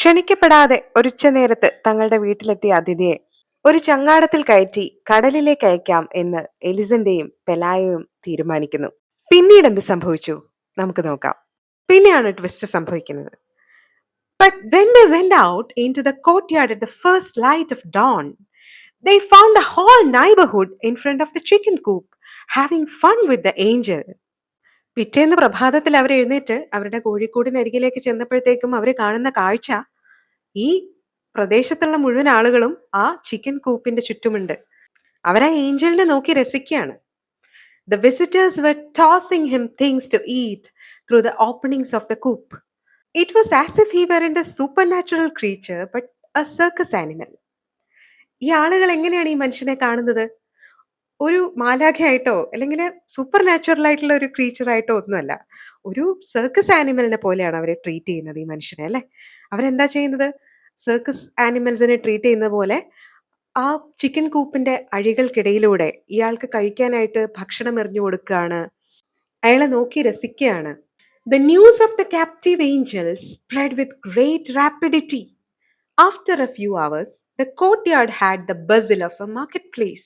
ക്ഷണിക്കപ്പെടാതെ ഒരുച്ചനേരത്ത് തങ്ങളുടെ വീട്ടിലെത്തിയ അതിഥിയെ ഒരു ചങ്ങാടത്തിൽ കയറ്റി കടലിലേക്ക് അയക്കാം എന്ന് എലിസന്റെയും പെലായയും തീരുമാനിക്കുന്നു. പിന്നീട് എന്ത് സംഭവിച്ചു നമുക്ക് നോക്കാം. പിന്നെയാണ് ട്വിസ്റ്റ് സംഭവിക്കുന്നത്. But when they went out into the courtyard at the first light of dawn, they found the whole neighborhood in front of the chicken coop having fun with the angel. പിറ്റേന്ന് പ്രഭാതത്തിൽ അവർ എഴുന്നേറ്റ് അവരുടെ കോഴിക്കൂടിനരികിലേക്ക് ചെന്നപ്പോഴത്തേക്കും അവർ കാണുന്ന കാഴ്ച, ഈ പ്രദേശത്തുള്ള മുഴുവൻ ആളുകളും ആ ചിക്കൻ കൂപ്പിന്റെ ചുറ്റുമുണ്ട്. അവരാ ഏഞ്ചലിനെ നോക്കി രസിക്കുകയാണ്. The visitors were tossing him things to eat through the openings of the coop. It was as if he weren't a supernatural creature but a circus animal. ഈ ആളുകൾ എങ്ങനെയാണ് ഈ മനുഷ്യനെ കാണുന്നത്? ഒരു മാലാഖയായിട്ടോ അല്ലെങ്കിൽ സൂപ്പർ നാച്ചുറൽ ആയിട്ടുള്ള ഒരു ക്രീച്ചർ ആയിട്ടോ ഒന്നുമല്ല. ഒരു സർക്കസ് ആനിമലിനെ പോലെയാണ് അവരെ ട്രീറ്റ് ചെയ്യുന്നത് ഈ മനുഷ്യനെ, അല്ലേ? അവരെന്താ ചെയ്യുന്നത്? സർക്കസ് ആനിമൽസിനെ ട്രീറ്റ് ചെയ്യുന്ന പോലെ ആ ചിക്കൻ കൂപ്പിന്റെ അഴികൾക്കിടയിലൂടെ ഇയാൾക്ക് കഴിക്കാനായിട്ട് ഭക്ഷണം എറിഞ്ഞു കൊടുക്കുകയാണ്. അയാളെ നോക്കി രസിക്കുകയാണ്. The news of the captive angel spread with great rapidity. After a few hours, the courtyard had the bustle of a marketplace.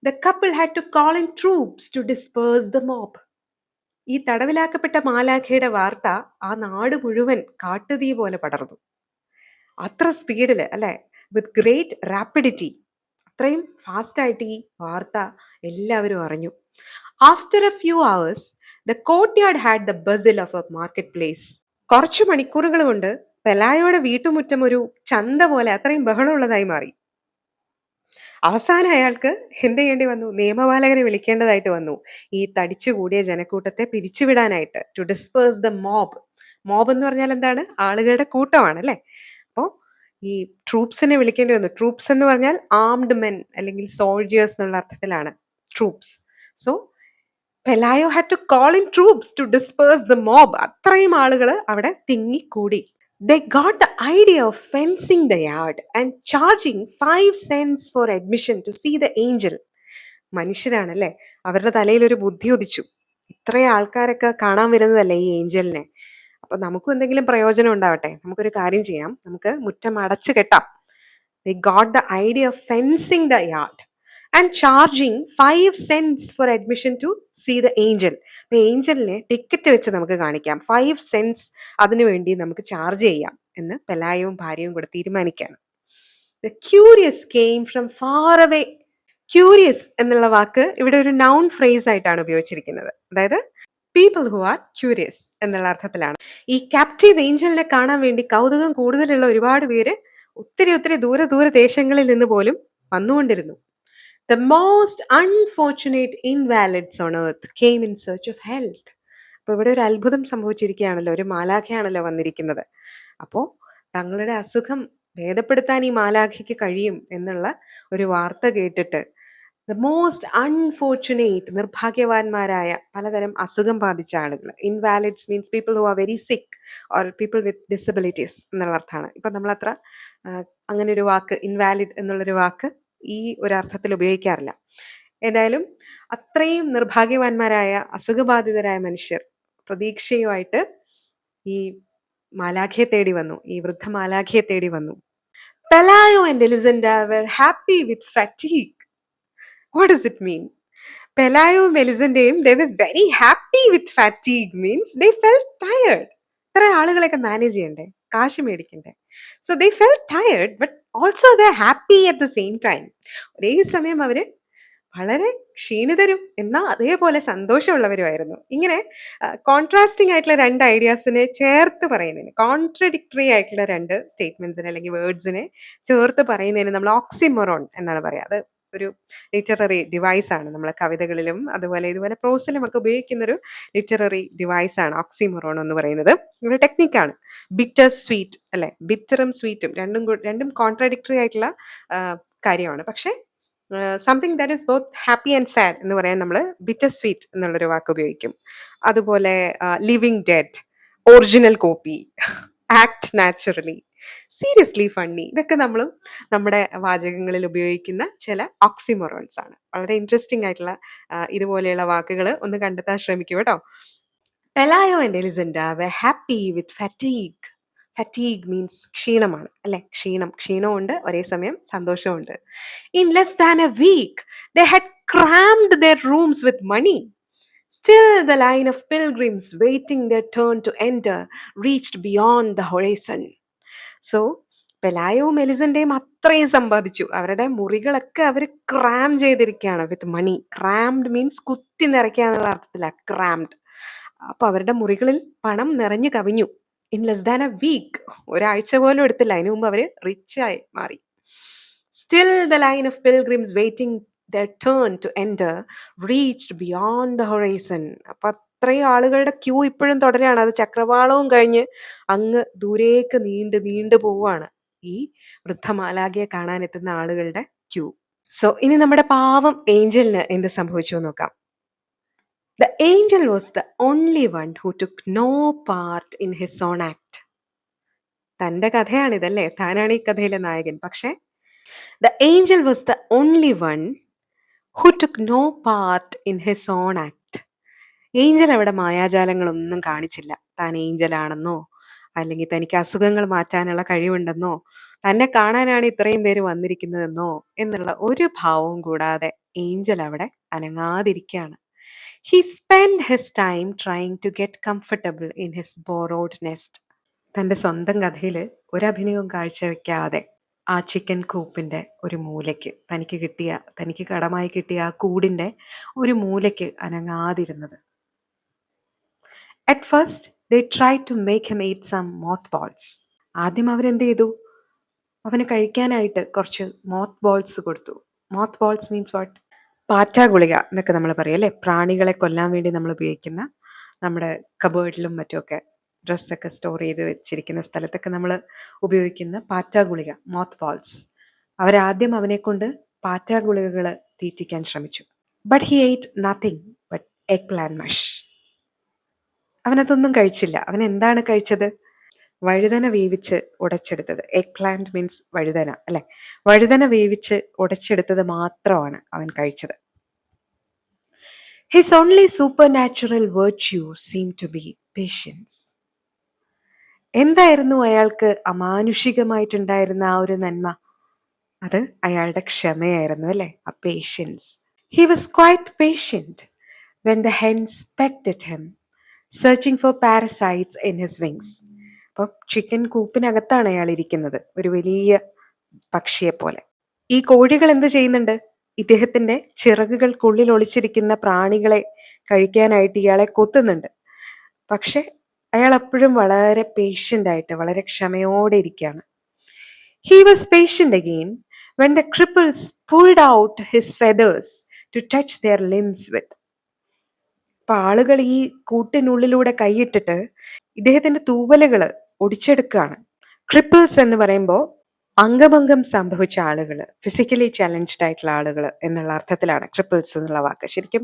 The couple had to call in troops to disperse the mob. ഈ തടവിലാക്കപ്പെട്ട മാലാഖയുടെ വാർത്ത ആ നാട് മുഴുവൻ കാട്ടുതീ പോലെ പടർന്നു. അത്ര സ്പീഡിൽ, അല്ലെ? വിത്ത് ഗ്രേറ്റ് റാപ്പിഡിറ്റി, അത്രയും ഫാസ്റ്റായിട്ട് ഈ വാർത്ത എല്ലാവരും അറിഞ്ഞു. After A few hours the courtyard had the ബസിൽ ഓഫ് എ മാർക്കറ്റ് പ്ലേസ്. കുറച്ചു മണിക്കൂറുകൾ കൊണ്ട് പെലായോയുടെ വീട്ടുമുറ്റം ഒരു ചന്ത പോലെ അത്രയും ബഹളമുള്ളതായി മാറി. അവസാനം അയാൾക്ക് എന്ത് ചെയ്യേണ്ടി വന്നു? നിയമപാലകരെ വിളിക്കേണ്ടതായിട്ട് വന്നു, ഈ തടിച്ചുകൂടിയ ജനക്കൂട്ടത്തെ പിരിച്ചുവിടാനായിട്ട്. To disperse the mob. Mob എന്ന് പറഞ്ഞാൽ എന്താണ്? ആളുകളുടെ കൂട്ടമാണ്, അല്ലേ? അപ്പോൾ ഈ ട്രൂപ്സിനെ വിളിക്കേണ്ടി വന്നു. ട്രൂപ്സ് എന്ന് പറഞ്ഞാൽ ആംഡ് മെൻ അല്ലെങ്കിൽ സോൾജിയേഴ്സ് എന്നുള്ള അർത്ഥത്തിലാണ് troops. So Pelayo had to call in troops to disperse the mob. അത്രയും ആളുകൾ അവിടെ തിങ്ങിക്കൂടി. They got the idea of fencing the yard and charging 5 cents for admission to see the angel. മനുഷ്യരാണല്ലേ, അവരുടെ തലയിൽ ഒരു ബുദ്ധി ഉദിച്ചു. ഇത്രയും ആൾക്കാരൊക്കെ കാണാൻ വരുന്നതല്ലേ ഈ ഏഞ്ചലിനെ. അപ്പൊ നമുക്കും എന്തെങ്കിലും പ്രയോജനം ഉണ്ടാവട്ടെ, നമുക്കൊരു കാര്യം ചെയ്യാം, നമുക്ക് മുറ്റം അടച്ചു കെട്ടാം. They got the idea of fencing the yard and charging 5 cents for admission to see the angel. അപ്പൊ ഏഞ്ചലിനെ ടിക്കറ്റ് വെച്ച് നമുക്ക് കാണിക്കാം, 5 cents അതിനു വേണ്ടി നമുക്ക് ചാർജ് ചെയ്യാം എന്ന് പെലായവും ഭാര്യയും കൂടെ തീരുമാനിക്കുകയാണ്. The curious came from far away. Curious എന്നുള്ള വാക്ക് ഇവിടെ ഒരു നൗൺ ഫ്രേസ് ആയിട്ടാണ് ഉപയോഗിച്ചിരിക്കുന്നത്. അതായത് പീപ്പിൾ ഹു ആർ ക്യൂരിയസ് എന്നുള്ള അർത്ഥത്തിലാണ്. ഈ ക്യാപ്റ്റീവ് ഏഞ്ചലിനെ കാണാൻ വേണ്ടി കൗതുകം കൂടുതലുള്ള ഒരുപാട് പേര് ഒത്തിരി ഒത്തിരി ദൂര ദേശങ്ങളിൽ നിന്ന് പോലും വന്നുകൊണ്ടിരുന്നു. The most unfortunate invalids on earth came in search of health. അപ്പോൾ ഇവിടെ ഒരു അത്ഭുതം സംഭവിച്ചിരിക്കുകയാണല്ലോ, ഒരു മാലാഖയാണല്ലോ വന്നിരിക്കുന്നത്. അപ്പോൾ തങ്ങളുടെ അസുഖം ഭേദപ്പെടുത്താൻ ഈ മാലാഖയ്ക്ക് കഴിയും എന്നുള്ള ഒരു വാർത്ത കേട്ടിട്ട് ദ മോസ്റ്റ് അൺഫോർച്ചുനേറ്റ്, നിർഭാഗ്യവാന്മാരായ പലതരം അസുഖം ബാധിച്ച ആളുകൾ. Invalides means people who are very സിക്ക് ഓർ പീപ്പിൾ വിത്ത് ഡിസബിലിറ്റീസ് എന്നുള്ള അർത്ഥമാണ്. ഇപ്പം നമ്മളത്ര അങ്ങനെ ഒരു വാക്ക്, ഇൻവാലിഡ് എന്നുള്ളൊരു വാക്ക് ഈ ഒരു അർത്ഥത്തിൽ ഉപയോഗിക്കാറില്ല. ഏതായാലും അത്രയും നിർഭാഗ്യവാന്മാരായ അസുഖബാധിതരായ മനുഷ്യർ പ്രതീക്ഷയുമായിട്ട് ഈ മാലാഖയെ തേടി വന്നു, ഈ വൃദ്ധ മാലാഖയെ തേടി വന്നു. Pelayo and Elisenda were happy with fatigue. What does it mean? പെലായോയും എലിസന്റെയും they were very happy with fatigue means they felt tired. ഇത്ര ആളുകളെയൊക്കെ മാനേജ് ചെയ്യണ്ടേ, കാശ് മേടിക്കണ്ടേ. So they felt tired but also were happy at the same time. ഒരേ സമയം അവര് വളരെ ക്ഷീണിതരും എന്നാൽ അതേപോലെ സന്തോഷമുള്ളവരുമായിരുന്നു. ഇങ്ങനെ കോൺട്രാസ്റ്റിംഗ് ആയിട്ടുള്ള രണ്ട് ഐഡിയാസിനെ ചേർത്ത് പറയുന്നതിന്, കോൺട്രഡിക്ടറി ആയിട്ടുള്ള രണ്ട് സ്റ്റേറ്റ്മെന്റ്സിനെ അല്ലെങ്കിൽ വേർഡ്സിനെ ചേർത്ത് പറയുന്നതിന് നമ്മൾ ഓക്സിമൊറോൺ എന്നാണ് പറയുക. അത് ഒരു ലിറ്റററി ഡിവൈസ് ആണ്. നമ്മൾ കവിതകളിലും അതുപോലെ ഇതുപോലെ പ്രോസിലും ഒക്കെ ഉപയോഗിക്കുന്ന ഒരു ലിറ്റററി ഡിവൈസ് ആണ് ഓക്സിമൊറോൺ എന്ന് പറയുന്നത്. ഒരു ടെക്നിക്കാണ്. ബിറ്റർ സ്വീറ്റ്, അല്ലെ? ബിറ്ററും സ്വീറ്റും രണ്ടും കോൺട്രഡിക്ടറി ആയിട്ടുള്ള കാര്യമാണ്. പക്ഷെ something that is both happy and sad എന്ന് പറയാൻ നമ്മൾ ബിറ്റർ സ്വീറ്റ് എന്നുള്ളൊരു വാക്ക് ഉപയോഗിക്കും. അതുപോലെ living dead, original copy, act naturally, seriously funny, ഇതൊക്കെ നമ്മൾ നമ്മുടെ വാചകങ്ങളിൽ ഉപയോഗിക്കുന്ന ചില ഓക്സിമൊറോൺസ് ആണ്. വളരെ ഇൻട്രസ്റ്റിംഗ് ആയിട്ടുള്ള ഇതുപോലെയുള്ള വാക്കുകൾ ഒന്ന് കണ്ടെത്താൻ ശ്രമിക്കൂ കേട്ടോ. Pelayo and Elisenda were happy with fatigue. Fatigue means ക്ഷീണമാണ് അല്ലെ? ക്ഷീണമുണ്ട്, ഒരേ സമയം സന്തോഷമുണ്ട്. In less than a week they had crammed their rooms with money. Still, the line of pilgrims waiting their turn to enter reached beyond the horizon. So പെലായവും എലിസന്റെയും അത്രയും സമ്പാദിച്ചു. അവരുടെ മുറികളൊക്കെ അവർ ക്രാം ചെയ്തിരിക്കുകയാണ് വിത്ത് മണി. ക്രാംഡ് മീൻസ് കുത്തി നിറയ്ക്കുക എന്നുള്ള അർത്ഥത്തിലാണ് ക്രാംഡ്. അപ്പൊ അവരുടെ മുറികളിൽ പണം നിറഞ്ഞു കവിഞ്ഞു. In less than a week, ഒരാഴ്ച പോലും എടുത്തില്ല, അതിനു മുമ്പ് അവര് റിച്ച് ആയി മാറി. Still the line of pilgrims waiting their turn to enter reached beyond the horizon. അപ്പൊ അത്രയും ആളുകളുടെ ക്യൂ ഇപ്പോഴും തുടരുകയാണ്. അത് ചക്രവാളവും കഴിഞ്ഞ് അങ്ങ് ദൂരേക്ക് നീണ്ടു പോവാണ് ഈ വൃദ്ധമാലാഖയെ കാണാൻ എത്തുന്ന ആളുകളുടെ ക്യൂ. സോ ഇനി നമ്മുടെ പാവം ഏഞ്ചലിന് എന്ത് സംഭവിച്ചു എന്ന് നോക്കാം. The angel was the only one who took no part in his own act. തന്റെ കഥയാണിതല്ലേ, താനാണ് ഈ കഥയിലെ നായകൻ. പക്ഷെ the angel was the only one who took no part in his own act. Angel അവിടെ മായാജാലങ്ങളൊന്നും കാണിച്ചില്ല. താൻ ഏഞ്ചലാണെന്നോ അല്ലെങ്കിൽ തനിക്ക് അസുഖങ്ങൾ മാറ്റാനുള്ള കഴിവുണ്ടെന്നോ തന്നെ കാണാനാണ് ഇത്രയും പേര് വന്നിരിക്കുന്നതെന്നോ എന്നുള്ള ഒരു ഭാവവും കൂടാതെ ഏഞ്ചൽ അവിടെ അനങ്ങാതിരിക്കുകയാണ്. He spent his time trying to get comfortable in his borrowed nest. തൻ്റെ സ്വന്തം കഥയിൽ ഒരഭിനയവും കാഴ്ചവെക്കാതെ ആ ചിക്കൻ കൂപ്പിൻ്റെ ഒരു മൂലയ്ക്ക്, തനിക്ക് കടമായി കിട്ടിയ ആ കൂടിൻ്റെ ഒരു മൂലയ്ക്ക് അനങ്ങാതിരുന്നത്. At first, they tried to make him eat some mothballs. ആദ്യം അവരെന്ത് ചെയ്തു? അവന് കഴിക്കാനായിട്ട് കുറച്ച് മോത്ത് ബോൾസ് കൊടുത്തു. Moth balls means what? പാറ്റാ ഗുളിക എന്നൊക്കെ നമ്മൾ പറയും അല്ലേ? പ്രാണികളെ കൊല്ലാൻ വേണ്ടി നമ്മൾ ഉപയോഗിക്കുന്ന, നമ്മുടെ കബേർഡിലും മറ്റുമൊക്കെ ഡ്രസ്സൊക്കെ സ്റ്റോർ ചെയ്ത് വെച്ചിരിക്കുന്ന സ്ഥലത്തൊക്കെ നമ്മൾ ഉപയോഗിക്കുന്ന പാറ്റാ ഗുളിക, മോത്ത് ബോൾസ്. അവരാദ്യം അവനെ കൊണ്ട് പാറ്റാ ഗുളികകൾ തീറ്റിക്കാൻ ശ്രമിച്ചു. But he ate nothing but eggplant mush. അവനതൊന്നും കഴിച്ചില്ല. അവൻ എന്താണ് കഴിച്ചത്? വഴുതന വേവിച്ച് ഉടച്ചെടുത്തത്. എഗ് പ്ലാന്റ് മീൻസ് വഴുതന അല്ലെ? വഴുതന വേവിച്ച് ഉടച്ചെടുത്തത് മാത്രമാണ് അവൻ കഴിച്ചത്. His only supernatural virtue seemed to be patience. എന്തായിരുന്നു അയാൾക്ക് അമാനുഷികമായിട്ടുണ്ടായിരുന്ന ആ ഒരു നന്മ? അത് അയാളുടെ ക്ഷമയായിരുന്നു അല്ലെ? ആ patients. He was quite patient when the hens pecked at him, searching for parasites in his wings. അപ്പോൾ ചിക്കൻ കൂപ്പിനകത്താണ് അയാൾ ഇരിക്കുന്നത്, ഒരു വലിയ പക്ഷിയെ പോലെ. ഈ കോഴികൾ എന്ത് ചെയ്യുന്നുണ്ട്? ഇദ്ദേഹത്തിന്റെ ചിറകുകൾക്കുള്ളിൽ ഒളിച്ചിരിക്കുന്ന പ്രാണികളെ കഴിക്കാനായിട്ട് ഇയാളെ കൊത്തുന്നുണ്ട്. പക്ഷെ അയാൾ അപ്പോഴും വളരെ പേഷ്യൻ്റ് ആയിട്ട്, വളരെ ക്ഷമയോടെ ഇരിക്കുകയാണ്. He was patient again when the cripples pulled out his feathers to touch their limbs with. അപ്പൊ ആളുകൾ ഈ കൂട്ടിനുള്ളിലൂടെ കൈയിട്ടിട്ട് ഇദ്ദേഹത്തിന്റെ തൂവലുകൾ ഒടിച്ചെടുക്കുകയാണ്. ക്രിപ്പിൾസ് എന്ന് പറയുമ്പോൾ അംഗഭംഗം സംഭവിച്ച ആളുകൾ, ഫിസിക്കലി ചാലഞ്ച്ഡ് ആയിട്ടുള്ള ആളുകൾ എന്നുള്ള അർത്ഥത്തിലാണ് ക്രിപ്പിൾസ് എന്നുള്ള വാക്ക്. ശരിക്കും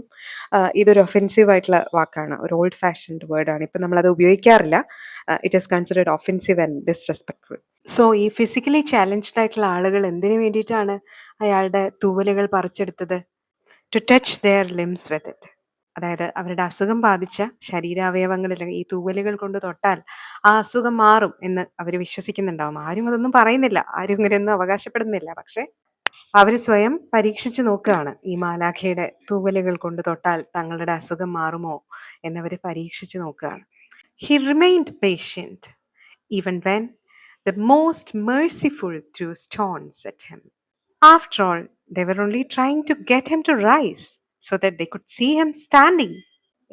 ഇതൊരു ഒഫെൻസീവ് ആയിട്ടുള്ള വാക്കാണ്, ഒരു ഓൾഡ് ഫാഷൻഡ് വേർഡാണ്. ഇപ്പം നമ്മളത് ഉപയോഗിക്കാറില്ല. It is considered offensive and disrespectful. So ഈ ഫിസിക്കലി ചാലഞ്ച്ഡ് ആയിട്ടുള്ള ആളുകൾ എന്തിനു വേണ്ടിയിട്ടാണ് അയാളുടെ തൂവലുകൾ പറിച്ചെടുത്തത്? To touch their limbs with it. അതായത് അവരുടെ അസുഖം ബാധിച്ച ശരീരാവയവങ്ങളിൽ ഈ തൂവലുകൾ കൊണ്ട് തൊട്ടാൽ ആ അസുഖം മാറും എന്ന് അവർ വിശ്വസിക്കുന്നുണ്ടാവും. ആരും അതൊന്നും പറയുന്നില്ല, ആരും ഇങ്ങനെയൊന്നും അവകാശപ്പെടുന്നില്ല. പക്ഷെ അവർ സ്വയം പരീക്ഷിച്ച് നോക്കുകയാണ്. ഈ മാലാഖയുടെ തൂവലുകൾ കൊണ്ട് തൊട്ടാൽ തങ്ങളുടെ അസുഖം മാറുമോ എന്നവർ പരീക്ഷിച്ച് നോക്കുകയാണ്. He remained patient even when the most merciful threw stones at him. After all, they were only trying to get him to rise so that they could see him standing.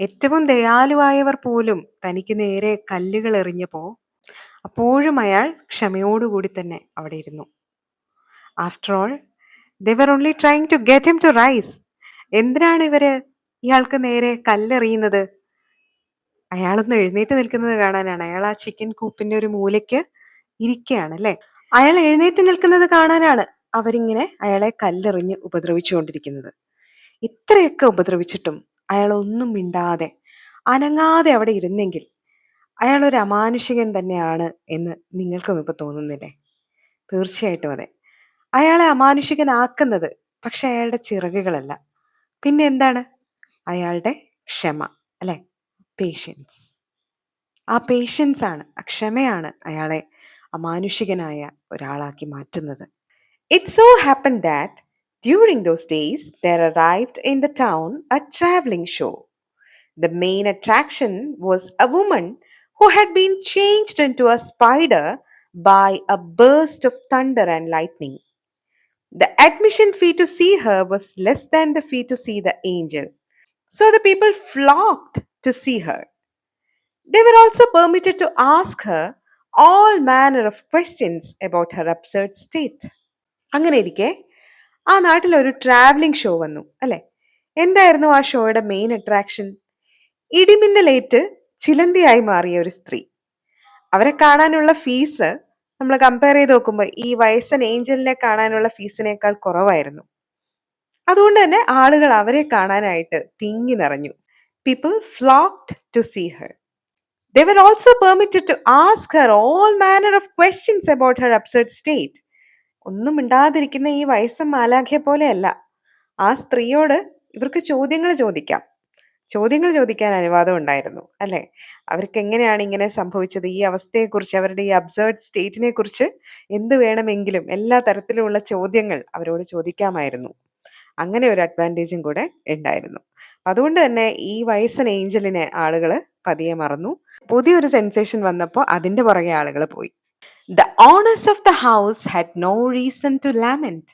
ഏറ്റവും ദയാലുവായവർ പോലും തനിക്ക് നേരെ കല്ലുകൾ എറിഞ്ഞപ്പോൾ അപ്പോഴും അയാൾ ക്ഷമയോടുകൂടി തന്നെ അവിടെ ഇരുന്നു. After all they were only trying to get him to rise. എന്തിനാണ് ഇയാൾക്ക് നേരെ കല്ലെറിയുന്നത്? അയാളൊന്ന് എഴുന്നേറ്റ് നിൽക്കുന്നത് കാണാനാണ്. അയാൾ ആ ചിക്കൻ കൂപ്പിന്റെ ഒരു മൂലയ്ക്ക് ഇരിക്കുകയാണ് അല്ലെ? അയാൾ എഴുന്നേറ്റ് നിൽക്കുന്നത് കാണാനാണ് അവരിങ്ങനെ അയാളെ കല്ലെറിഞ്ഞ് ഉപദ്രവിച്ചുകൊണ്ടിരിക്കുന്നത്. ഇത്രയൊക്കെ ഉപദ്രവിച്ചിട്ടും അയാൾ ഒന്നും മിണ്ടാതെ അനങ്ങാതെ അവിടെ ഇരുന്നെങ്കിൽ അയാൾ ഒരു അമാനുഷികൻ തന്നെയാണ് എന്ന് നിങ്ങൾക്കും ഇപ്പൊ തോന്നുന്നില്ലേ? തീർച്ചയായിട്ടും അതെ. അയാളെ അമാനുഷികനാക്കുന്നത് പക്ഷെ അയാളുടെ ചിറകുകളല്ല, പിന്നെ എന്താണ്? അയാളുടെ ക്ഷമ അല്ലെ? പേഷ്യൻസ്. ആ പേഷ്യൻസ് ആണ്, ആ ക്ഷമയാണ് അയാളെ അമാനുഷികനായ ഒരാളാക്കി മാറ്റുന്നത്. It so happened that during those days there arrived in the town a traveling show. The main attraction was a woman who had been changed into a spider by a burst of thunder and lightning. The admission fee to see her was less than the fee to see the angel. So the people flocked to see her. They were also permitted to ask her all manner of questions about her absurd state. അങ്ങനെ ഇരിക്കെ ആ നാട്ടിൽ ഒരു travelling show വന്നു അല്ലെ. എന്തായിരുന്നു ആ ഷോയുടെ മെയിൻ അട്രാക്ഷൻ? ഇടിമിന്നലേറ്റ് ചിലന്തിയായി മാറിയ ഒരു സ്ത്രീ. അവരെ കാണാനുള്ള ഫീസ് നമ്മൾ കമ്പയർ ചെയ്ത് നോക്കുമ്പോൾ ഈ വയസ്സൻ ഏഞ്ചലിനെ കാണാനുള്ള ഫീസിനേക്കാൾ കുറവായിരുന്നു. അതുകൊണ്ട് തന്നെ ആളുകൾ അവരെ കാണാനായിട്ട് തിങ്ങി നിറഞ്ഞു. People flocked to see her. They were also permitted to ask her all manner of questions about her absurd state. ഒന്നും മിണ്ടാതിരിക്കുന്ന ഈ വയസ്സൻ മാലാഖയെ പോലെയല്ല, ആ സ്ത്രീയോട് ഇവർക്ക് ചോദ്യങ്ങൾ ചോദിക്കാൻ അനുവാദം ഉണ്ടായിരുന്നു അല്ലെ. അവർക്ക് എങ്ങനെയാണ് ഇങ്ങനെ സംഭവിച്ചത്, ഈ അവസ്ഥയെക്കുറിച്ച്, അവരുടെ ഈ അബ്സേർഡ് സ്റ്റേറ്റിനെ കുറിച്ച് എന്ത് വേണമെങ്കിലും എല്ലാ തരത്തിലുമുള്ള ചോദ്യങ്ങൾ അവരോട് ചോദിക്കാമായിരുന്നു. അങ്ങനെ ഒരു അഡ്വാൻറ്റേജും കൂടെ ഉണ്ടായിരുന്നു. അതുകൊണ്ട് തന്നെ ഈ വയസ്സൻ ഏഞ്ചലിനെ ആളുകൾ പതിയെ മറന്നു. പുതിയൊരു സെൻസേഷൻ വന്നപ്പോൾ അതിന്റെ പുറകെ ആളുകൾ പോയി. The owners of the house had no reason to lament.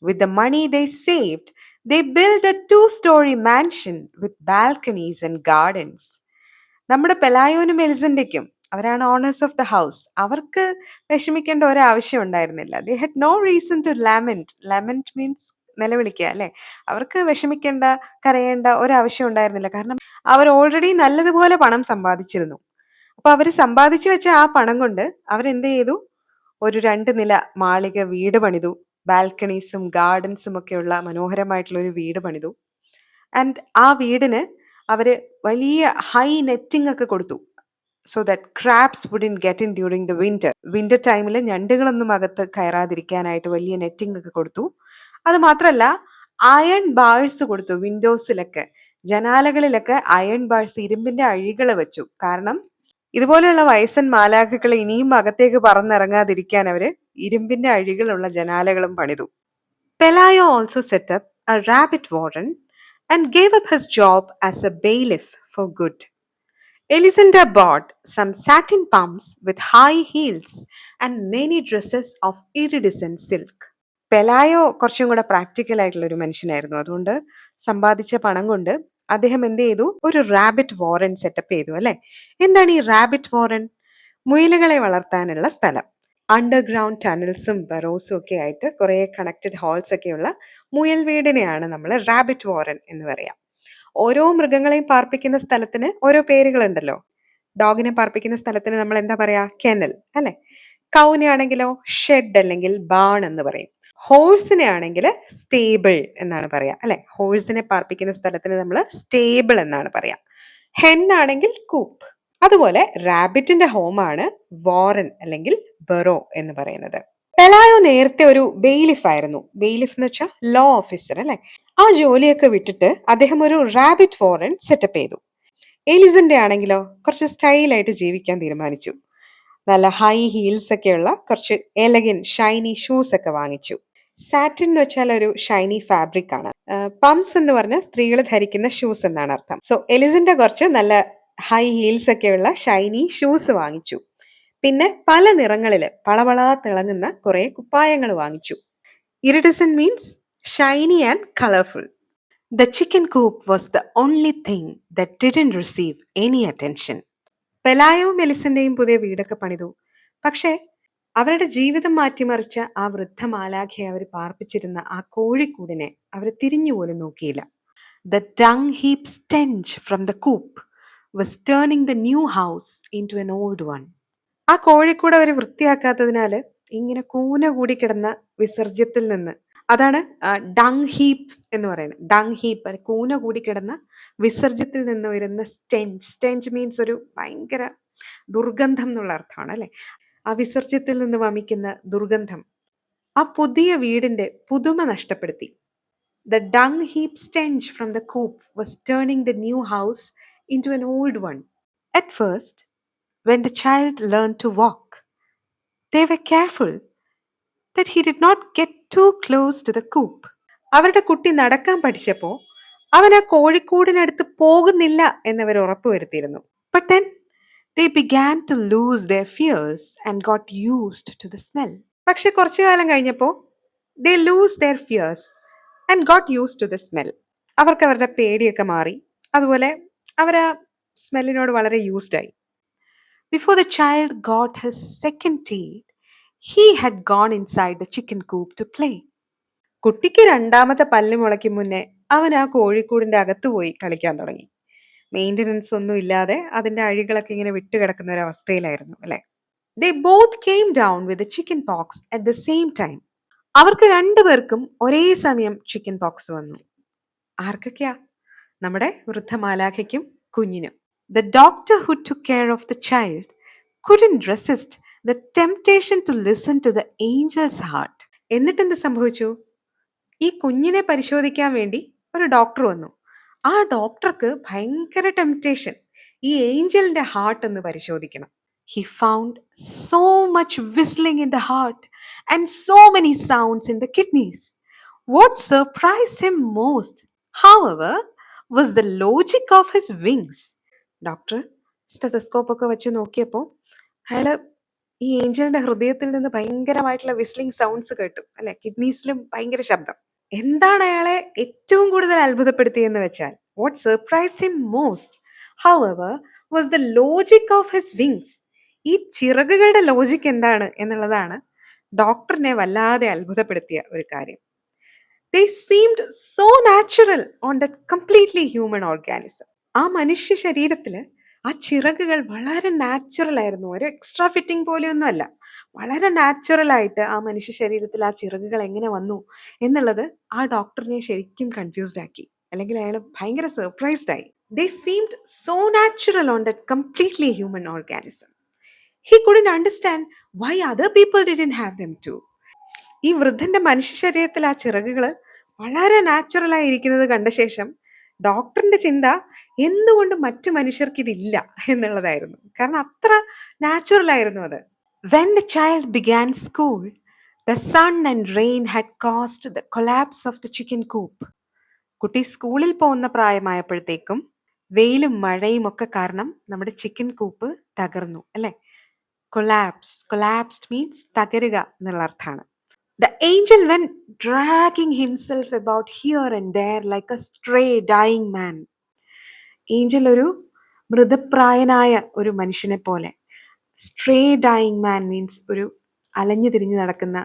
With the money they saved, they built a two-story mansion with balconies and gardens. നമ്മുടെ പെലായോനും എലിസന്റയ്ക്കും, അവരാണ് ഓണേഴ്സ് ഓഫ് ദ ഹൗസ്, അവർക്ക് വിഷമിക്കേണ്ട ഒരാവശ്യം ഉണ്ടായിരുന്നില്ല. They had no reason to lament. Lament means നിലവിളിക്കുക അല്ലെ. അവർക്ക് വിഷമിക്കേണ്ട, കരയേണ്ട ഒരാവശ്യം ഉണ്ടായിരുന്നില്ല. കാരണം അവർ ഓൾറെഡി നല്ലതുപോലെ പണം സമ്പാദിച്ചിരുന്നു. അപ്പൊ അവർ സമ്പാദിച്ചു വെച്ച ആ പണം കൊണ്ട് അവരെന്ത് ചെയ്തു? ഒരു 2 നില മാളിക വീട് പണിതു. ബാൽക്കണീസും ഗാർഡൻസും ഒക്കെയുള്ള മനോഹരമായിട്ടുള്ള ഒരു വീട് പണിതു. ആൻഡ് ആ വീടിന് അവര് വലിയ ഹൈ നെറ്റിംഗ് ഒക്കെ കൊടുത്തു. So that crabs wouldn't get in during the winter ടൈമിൽ ഞണ്ടുകളൊന്നും അകത്ത് കയറാതിരിക്കാനായിട്ട് വലിയ നെറ്റിംഗ് ഒക്കെ കൊടുത്തു. അത് മാത്രല്ല അയൺ ബാഴ്സ് കൊടുത്തു. വിൻഡോസിലൊക്കെ, ജനാലകളിലൊക്കെ അയൺ ബാഴ്സ്, ഇരുമ്പിന്റെ അഴികൾ വെച്ചു. കാരണം ഇതുപോലെയുള്ള വയസ്സൻ മാലാഖകൾ ഇനിയും അകത്തേക്ക് പറന്നിറങ്ങാതിരിക്കാൻ അവര് ഇരുമ്പിന്റെ അഴികളുള്ള ജനാലകളും പണിതു. Pelayo also set up a rabbit warren and gave up his job as a bailiff for good. Elisenda bought some satin pumps with high heels and many dresses of iridescent silk. പെലായോ കുറച്ചും കൂടെ practical ആയിട്ടുള്ള ഒരു മനുഷ്യനായിരുന്നു. അതുകൊണ്ട് സമ്പാദിച്ച പണം കൊണ്ട് അദ്ദേഹം എന്ത് ചെയ്തു? ഒരു റാബിറ്റ് വാറൻ സെറ്റപ്പ് ചെയ്തു അല്ലെ. എന്താണ് ഈ റാബിറ്റ് വാറൻ? മുയലുകളെ വളർത്താനുള്ള സ്ഥലം. അണ്ടർഗ്രൗണ്ട് ടണൽസും ബറോസും ഒക്കെ ആയിട്ട് കുറെ കണക്റ്റഡ് ഹോൾസ് ഒക്കെയുള്ള മുയൽ വീടിനെയാണ് നമ്മൾ റാബിറ്റ് വാറൻ എന്ന് പറയാം. ഓരോ മൃഗങ്ങളെയും പാർപ്പിക്കുന്ന സ്ഥലത്തിന് ഓരോ പേരുകളുണ്ടല്ലോ. ഡോഗിനെ പാർപ്പിക്കുന്ന സ്ഥലത്തിന് നമ്മൾ എന്താ പറയാ? കെനൽ അല്ലെ. കൗനെ ആണെങ്കിലോ ഷെഡ് അല്ലെങ്കിൽ ബാൺ എന്ന് പറയും. ഹോഴ്സിനെ ആണെങ്കിൽ സ്റ്റേബിൾ എന്നാണ് പറയാ അല്ലെ. ഹോഴ്സിനെ പാർപ്പിക്കുന്ന സ്ഥലത്തിന് നമ്മൾ സ്റ്റേബിൾ എന്നാണ് പറയാ. ഹെൻ ആണെങ്കിൽ കൂപ്പ്. അതുപോലെ റാബിറ്റിന്റെ ഹോമാണ് വാറൻ അല്ലെങ്കിൽ ബറോ എന്ന് പറയുന്നത്. പെലായോ നേരത്തെ ഒരു ബെയിലിഫ് ആയിരുന്നു. ബെയിലിഫ് എന്ന് വെച്ചാൽ ലോ ഓഫീസർ അല്ലെ. ആ ജോലിയൊക്കെ വിട്ടിട്ട് അദ്ദേഹം ഒരു റാബിറ്റ് വാറൻ സെറ്റപ്പ് ചെയ്തു. എലിസന്റെ ആണെങ്കിലോ കുറച്ച് സ്റ്റൈലായിട്ട് ജീവിക്കാൻ തീരുമാനിച്ചു. നല്ല ഹൈ ഹീൽസ് ഒക്കെയുള്ള കുറച്ച് എലഗൻ ഷൈനി ഷൂസ് ഒക്കെ വാങ്ങിച്ചു. സാറ്റിൻ എന്ന് വെച്ചാൽ ഒരു ഷൈനി ഫാബ്രിക് ആണ്. പംസ് എന്ന് പറഞ്ഞാൽ സ്ത്രീകൾ ധരിക്കുന്ന ഷൂസ് എന്നാണ് അർത്ഥം. സോ എലിസന്റെ കുറച്ച് നല്ല ഹൈ ഹീൽസ് ഒക്കെയുള്ള ഷൈനി ഷൂസ് വാങ്ങിച്ചു. പിന്നെ പല നിറങ്ങളില് പളവളാ തിളങ്ങുന്ന കുറെ കുപ്പായങ്ങൾ വാങ്ങിച്ചു. Iridescent means shiny and colourful. The chicken coop was the only thing that didn't receive any attention. പെലായവും എലിസന്റെയും പുതിയ വീടൊക്കെ പണിതു. പക്ഷേ അവരുടെ ജീവിതം മാറ്റിമറിച്ച ആ വൃദ്ധ മാലാഖയെ അവർ പാർപ്പിച്ചിരുന്ന ആ കോഴിക്കൂടിനെ അവർ തിരിഞ്ഞുപോലും നോക്കിയില്ല. The dung heap stench from the coop was turning the new house into an old one. ആ കോഴിക്കൂട് അവർ വൃത്തിയാക്കാത്തതിനാല് ഇങ്ങനെ കൂന കൂടി കിടന്ന വിസർജ്യത്തിൽ നിന്ന്, അതാണ് ഡങ് ഹീപ്പ് എന്ന് പറയുന്നത്. ഡങ് ഹീപ്പ്, കൂന കൂടി കിടന്ന വിസർജ്യത്തിൽ നിന്ന് വരുന്ന സ്റ്റെഞ്ച്. സ്റ്റെഞ്ച് മീൻസ് ഒരു ഭയങ്കര ദുർഗന്ധം എന്നുള്ള അർത്ഥമാണ് അല്ലെ. ആ വിസർജ്യത്തിൽ നിന്ന് വമിക്കുന്ന ദുർഗന്ധം ആ പുതിയ വീടിന്റെ പുതുമ നഷ്ടപ്പെടുത്തി. The dung heap stench from the coop was turning the new house into an old one. At first, when the child learned to walk, they were careful that he did not get too close to the coop. അവരുടെ കുട്ടി നടക്കാൻ പഠിച്ചപ്പോ അവൻ ആ കോഴിക്കൂടിനടുത്ത് പോകുന്നില്ല എന്നവർ ഉറപ്പുവരുത്തിയിരുന്നു. But then they began to lose their fears and got used to the smell. പക്ഷെ കുറച്ചു കാലം കഴിഞ്ഞപ്പോൾ they lose their fears and got used to the smell. അവർക്ക് അവരുടെ പേടിയൊക്കെ മാറി. അതുപോലെ അവർ ആ സ്മെല്ലിനോട് വളരെ യൂസ്ഡ് ആയി. Before the child got his second teeth, he had gone inside the chicken coop to play. കുട്ടിക്ക് രണ്ടാമത്തെ പല്ല് മുളയ്ക്കും മുന്നേ അവൻ ആ കോഴിക്കൂടിന്റെ അകത്ത് പോയി കളിക്കാൻ തുടങ്ങി. മെയിൻ്റനൻസ് ഒന്നും ഇല്ലാതെ അതിന്റെ അഴികളൊക്കെ ഇങ്ങനെ വിട്ടുകിടക്കുന്ന ഒരു അവസ്ഥയിലായിരുന്നു അല്ലെ. They both came down with the chicken pox at the same time. അവർക്ക് രണ്ടുപേർക്കും ഒരേ സമയം ചിക്കൻ പോക്സ് വന്നു. ആർക്കൊക്കെയാ? നമ്മുടെ വൃദ്ധമാലാഖയ്ക്കും കുഞ്ഞിനും. The doctor who took care of the child couldn't resist the temptation to listen to the angel's heart. എന്നിട്ടെന്ത് സംഭവിച്ചു? ഈ കുഞ്ഞിനെ പരിശോധിക്കാൻ വേണ്ടി ഒരു ഡോക്ടർ വന്നു. ആ ഡോക്ടർക്ക് ഭയങ്കര ടെംപ്റ്റേഷൻ ഈ ഏഞ്ചലിന്റെ ഹാർട്ട് ഒന്ന് പരിശോധിക്കണം. He found so much whistling in the heart and so many sounds in the kidneys. What surprised him most, however, was the logic of his wings. Doctor stethoscope ഒക്കെ വെച്ച് നോക്കിയപ്പോൾ അയാള് ഈ ഏഞ്ചലിന്റെ ഹൃദയത്തിൽ നിന്ന് ഭയങ്കരമായിട്ടുള്ള വിസ്ലിംഗ് സൗണ്ട്സ് കേട്ടു അല്ലെ. കിഡ്നീസിലും ഭയങ്കര ശബ്ദം. എന്താണ് അയാളെ ഏറ്റവും കൂടുതൽ അത്ഭുതപ്പെടുത്തിയെന്ന് വെച്ചാൽ what surprised him most however was the logic of his wings. ഈ ചിറകുകളുടെ ലോജിക് എന്താണ് എന്നുള്ളതാണ് ഡോക്ടറിനെ വല്ലാതെ അത്ഭുതപ്പെടുത്തിയ ഒരു കാര്യം. They seemed so natural on that completely human organism. ആ മനുഷ്യ ശരീരത്തില് ആ ചിറകുകൾ വളരെ നാച്ചുറൽ ആയിരുന്നു. ഒരു എക്സ്ട്രാ ഫിറ്റിംഗ് പോലെയൊന്നും അല്ല. വളരെ നാച്ചുറൽ ആയിട്ട് ആ മനുഷ്യ ശരീരത്തിൽ ആ ചിറകുകൾ എങ്ങനെ വന്നു എന്നുള്ളത് ആ ഡോക്ടറിനെ ശരിക്കും കൺഫ്യൂസ്ഡ് ആക്കി. അല്ലെങ്കിൽ അയാൾ ഭയങ്കര സർപ്രൈസ്ഡ് ആയി. They seemed so natural on that completely human organism. He couldn't understand why other people didn't have them too. ഈ വൃദ്ധന്റെ മനുഷ്യ ശരീരത്തിൽ ആ ചിറകുകൾ വളരെ നാച്ചുറൽ ആയിരിക്കുന്നത് കണ്ട ശേഷം ഡോക്ടറിന്റെ ചിന്ത എന്തുകൊണ്ട് മറ്റു മനുഷ്യർക്ക് ഇതില്ല എന്നുള്ളതായിരുന്നു. കാരണം അത്ര നാച്ചുറൽ ആയിരുന്നു അത്. When the child began school, the sun and rain had caused the collapse of the chicken coop. കുട്ടി സ്കൂളിൽ പോകുന്ന പ്രായമായപ്പോഴത്തേക്കും വെയിലും മഴയും ഒക്കെ കാരണം നമ്മുടെ ചിക്കൻ കൂപ്പ് തകർന്നു അല്ലെ. കൊളാപ്സ്ഡ് മീൻസ് തകരുക എന്നുള്ള അർത്ഥമാണ്. The angel went dragging himself about here and there like a stray dying man. Angel ഒരു മൃതപ്രായനായ ഒരു മനുഷ്യനെ പോലെ. സ്ട്രേ ഡൈയിങ് മാൻ മീൻസ് ഒരു അലഞ്ഞു തിരിഞ്ഞു നടക്കുന്ന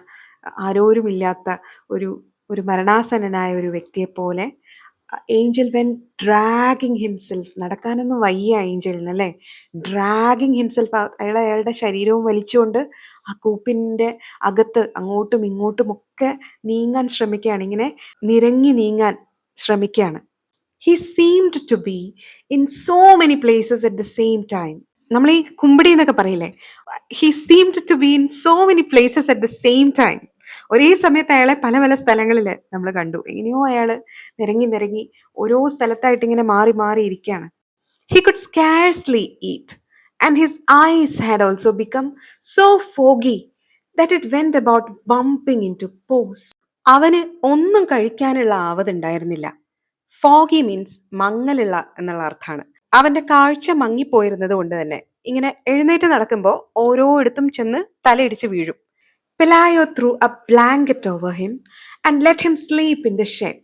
ആരോരുമില്ലാത്ത ഒരു ഒരു മരണാസന്നനായ ഒരു വ്യക്തിയെ പോലെ ഏഞ്ചൽ വെൻ ഡ്രാഗിങ് ഹിംസെൽഫ്. നടക്കാനൊന്നും വയ്യ ഏഞ്ചലിന് അല്ലേ. ഡ്രാഗിങ് ഹിംസെൽഫ്, അയാളുടെ ശരീരവും വലിച്ചുകൊണ്ട് ആ കൂപ്പിൻ്റെ അകത്ത് അങ്ങോട്ടും ഇങ്ങോട്ടും ഒക്കെ നീങ്ങാൻ ശ്രമിക്കുകയാണ്. ഇങ്ങനെ നിരങ്ങി നീങ്ങാൻ ശ്രമിക്കുകയാണ്. He seemed to be in so many places at the same time. നമ്മൾ ഈ കുമ്പിടി എന്നൊക്കെ പറയില്ലേ, he seemed to be in so many places at the same time. ഒരേ സമയത്ത് അയാളെ പല പല സ്ഥലങ്ങളിൽ നമ്മൾ കണ്ടു. എങ്ങനെയോ അയാൾ നിരങ്ങി ഓരോ സ്ഥലത്തായിട്ട് ഇങ്ങനെ മാറി മാറി ഇരിക്കുകയാണ്. He could scarcely eat and his eyes had also become so foggy that it went about bumping into pores. അവന് ഒന്നും കഴിക്കാനുള്ള ആവതുണ്ടായിരുന്നില്ല. ഫോഗി മീൻസ് മങ്ങലുള്ള എന്നുള്ള അർത്ഥമാണ്. അവന്റെ കാഴ്ച മങ്ങിപ്പോയിരുന്നത് കൊണ്ട് തന്നെ ഇങ്ങനെ എഴുന്നേറ്റ് നടക്കുമ്പോൾ ഓരോയിടത്തും ചെന്ന് തലയിടിച്ച് വീഴും. Pelayo threw a blanket over him and let him sleep in the shed.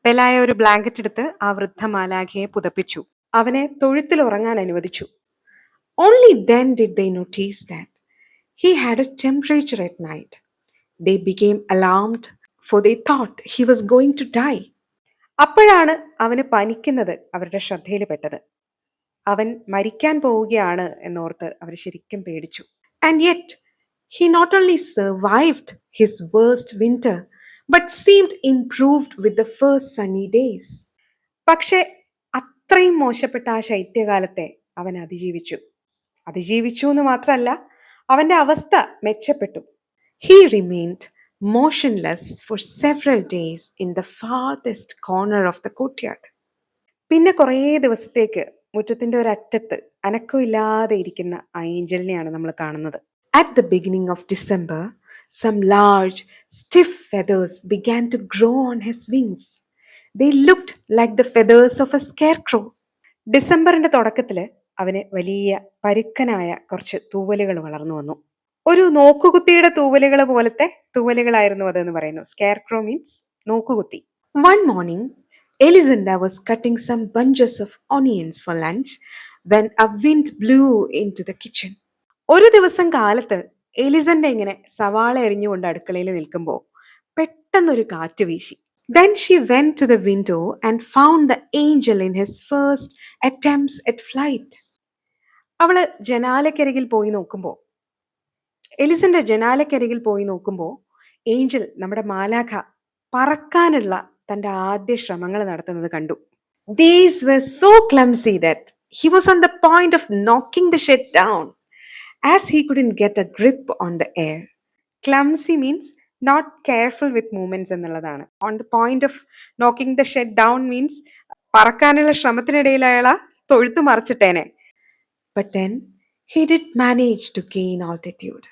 പെലായ ഒരു ബ്ലാങ്കറ്റ് എടുത്ത് ആ വൃദ്ധ മാലാഖയെ പുതപ്പിച്ചു. അവനെ തൊഴുത്തിൽ ഉറങ്ങാൻ അനുവദിച്ചു. Only then did they notice that he had a temperature at night. They became alarmed, for they thought he was going to die. അപ്പോഴാണ് അവന് പനിക്കുന്നത് അവരുടെ ശ്രദ്ധയിൽപ്പെട്ടത്. അവൻ മരിക്കാൻ പോവുകയാണ് എന്നോർത്ത് അവർ ശരിക്കും പേടിച്ചു. And yet he not only survived his worst winter but seemed improved with the first sunny days. പക്ഷെ അത്രയും മോശപ്പെട്ട ആ ശൈത്യകാലത്തെ അവൻ അതിജീവിച്ചു എന്ന് മാത്രമല്ല, അവന്റെ അവസ്ഥ മെച്ചപ്പെട്ടു. He remained motionless for several days in the farthest corner of the courtyard. പിന്നെ കുറേ ദിവസത്തേക്ക് മുറ്റത്തിന്റെ ഒരറ്റത്ത് അനക്കമില്ലാതെ ഇരിക്കുന്ന ആ ഏഞ്ചലിനെയാണ് നമ്മൾ കാണുന്നത്. At the beginning of December, some large, stiff feathers began to grow on his wings. They looked like the feathers of a scarecrow. ഡിസംബറിന്റെ തുടക്കത്തിൽ അവന് വലിയ പരുക്കനായ കുറച്ച് തൂവലുകൾ വളർന്നു വന്നു. ഒരു നോക്കുകുത്തിയുടെ തൂവലുകൾ പോലത്തെ തൂവലുകളായിരുന്നു അതെന്ന് പറയുന്നു. സ്കെയർക്രോ means നോക്കുകുത്തി. One morning, Elizinda was cutting some bunches of onions for lunch when a wind blew into the kitchen. ഒരു ദിവസം കാലത്ത് എലിസണ്ട ഇങ്ങനെ സവാള എറിഞ്ഞുകൊണ്ട് അടുക്കളയിൽ നിൽക്കുമ്പോൾ പെട്ടെന്നൊരു കാറ്റ് വീശി. Then she went to the window and found the angel in his first attempts at flight. അവള് ജനാലക്കരികിൽ പോയി നോക്കുമ്പോൾ എലിസന്റെ ജനാലക്കരികിൽ പോയി നോക്കുമ്പോൾ ഏഞ്ചൽ, നമ്മുടെ മാലാഖ, പറക്കാനുള്ള തന്റെ ആദ്യ ശ്രമങ്ങൾ നടത്തുന്നത് കണ്ടു. These were so clumsy that he was on the point of knocking the shed down as he couldn't get a grip on the air. Clumsy means not careful with movements എന്നുള്ളതാണ്. On the point of knocking the shed down means പറക്കാനുള്ള ശ്രമത്തിനിടയിൽ അയാൾ തൊഴുത്തു മറിച്ചിട്ടേനെ. But then he did manage to gain altitude.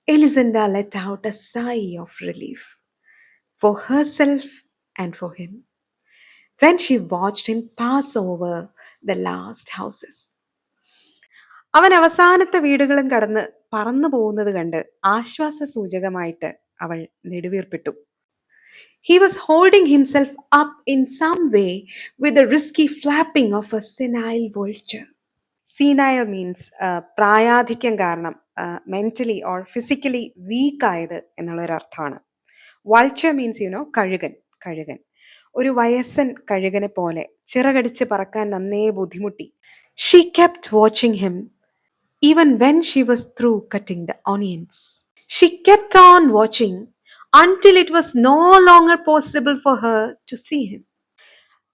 Elizinda let out a sigh of relief for herself and for him when she watched him pass over the last houses. അവൻ അവസാനത്തെ വീടുകളും കടന്ന് പറന്നു പോകുന്നത് കണ്ട് ആശ്വാസ സൂചകമായിട്ട് അവൾ നെടുവീർപ്പിട്ടു. He was holding himself up in some way with the risky flapping of a senile vulture. Senile means പ്രായാധിക്യം കാരണം മെന്റലി ഓർ ഫിസിക്കലി വീക്ക് ആയത് എന്നുള്ള ഒരു അർത്ഥമാണ്. വൾച്ചർ മീൻസ് കഴുകൻ. കഴുകൻ ഒരു വയസ്സൻ കഴുകനെ പോലെ ചിറകടിച്ച് പറക്കാൻ നന്നേ ബുദ്ധിമുട്ടി. She kept watching him even when she was through cutting the onions. She kept on watching until it was no longer possible for her to see him.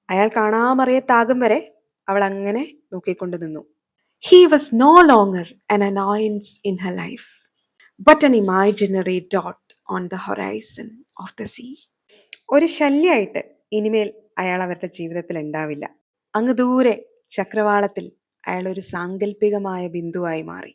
അയാൾ കാണാമറിയത്താകും വരെ അവൾ അങ്ങനെ നോക്കിക്കൊണ്ട് നിന്നു. He was no longer an annoyance in her life, but an imaginary dot on the horizon of the sea. ഒരു ശല്യമായിട്ട് ഇനിമേൽ അയാൾ അവരുടെ ജീവിതത്തിൽ ഉണ്ടാവില്ല. അങ്ങ് ദൂരെ ചക്രവാളത്തിൽ അയാൾ ഒരു സാങ്കല്പികമായ ബിന്ദുവായി മാറി.